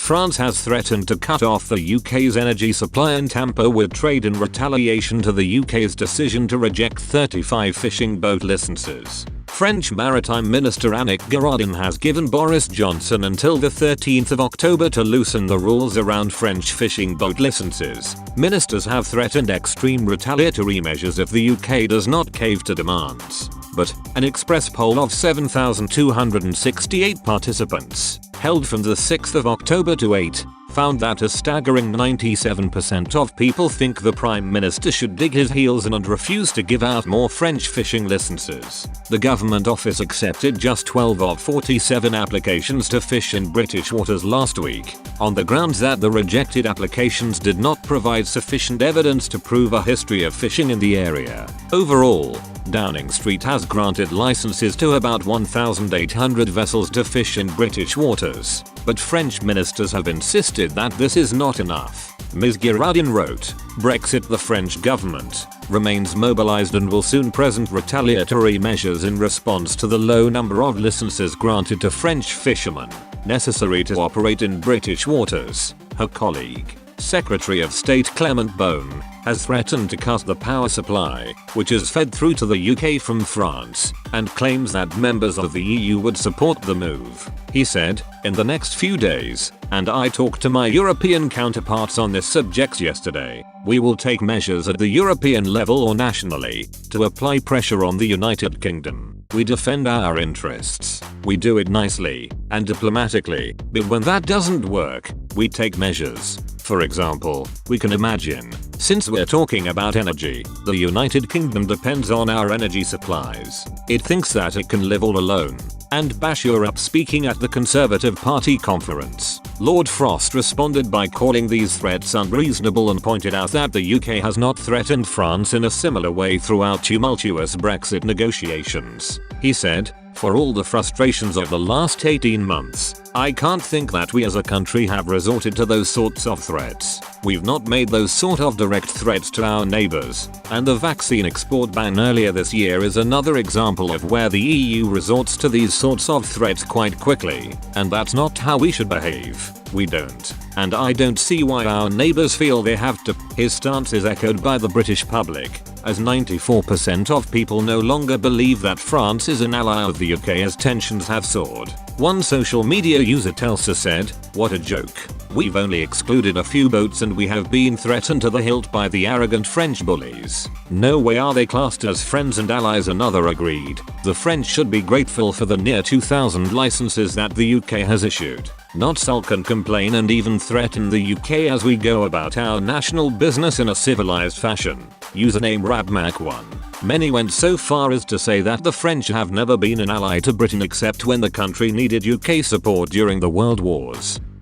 France has threatened to cut off the UK's energy supply and tamper with trade in retaliation to the UK's decision to reject 35 fishing boat licenses. French Maritime Minister Annick Girardin has given Boris Johnson until the 13th of October to loosen the rules around French fishing boat licenses. Ministers have threatened extreme retaliatory measures if the UK does not cave to demands. But an Express poll of 7,268 participants, held from the 6th of October to 8, found that a staggering 97% of people think the Prime Minister should dig his heels in and refuse to give out more French fishing licenses. The government office accepted just 12 of 47 applications to fish in British waters last week, on the grounds that the rejected applications did not provide sufficient evidence to prove a history of fishing in the area. Overall, Downing Street has granted licenses to about 1,800 vessels to fish in British waters, but French ministers have insisted that this is not enough. Ms. Girardin wrote, "Brexit: the French government remains mobilized and will soon present retaliatory measures in response to the low number of licenses granted to French fishermen necessary to operate in British waters." Her colleague, Secretary of State Clement Beaune, has threatened to cut the power supply, which is fed through to the UK from France, and claims that members of the EU would support the move. He said, "In the next few days, and I talked to my European counterparts on this subject yesterday, we will take measures at the European level or nationally to apply pressure on the United Kingdom. We defend our interests. We do it nicely and diplomatically, but when that doesn't work, we take measures. For example, we can imagine, since we're talking about energy, the United Kingdom depends on our energy supplies. It thinks that it can live all alone and bash Europe." Speaking at the Conservative Party conference, Lord Frost responded by calling these threats unreasonable and pointed out that the UK has not threatened France in a similar way throughout tumultuous Brexit negotiations. He said, "For all the frustrations of the last 18 months, I can't think that we as a country have resorted to those sorts of threats. We've not made those sort of direct threats to our neighbors, and the vaccine export ban earlier this year is another example of where the EU resorts to these sorts of threats quite quickly, and that's not how we should behave. We don't. And I don't see why our neighbors feel they have to." His stance is echoed by the British public, as 94% of people no longer believe that France is an ally of the UK as tensions have soared. One social media user Telsa said, "What a joke. We've only excluded a few boats and we have been threatened to the hilt by the arrogant French bullies. No way are they classed as friends and allies." Another agreed, "The French should be grateful for the near 2,000 licenses that the UK has issued, not sulk and complain and even threaten the UK as we go about our national business in a civilized fashion." Username Rabmac1. Many went so far as to say that the French have never been an ally to Britain except when the country needed UK support during the World Wars.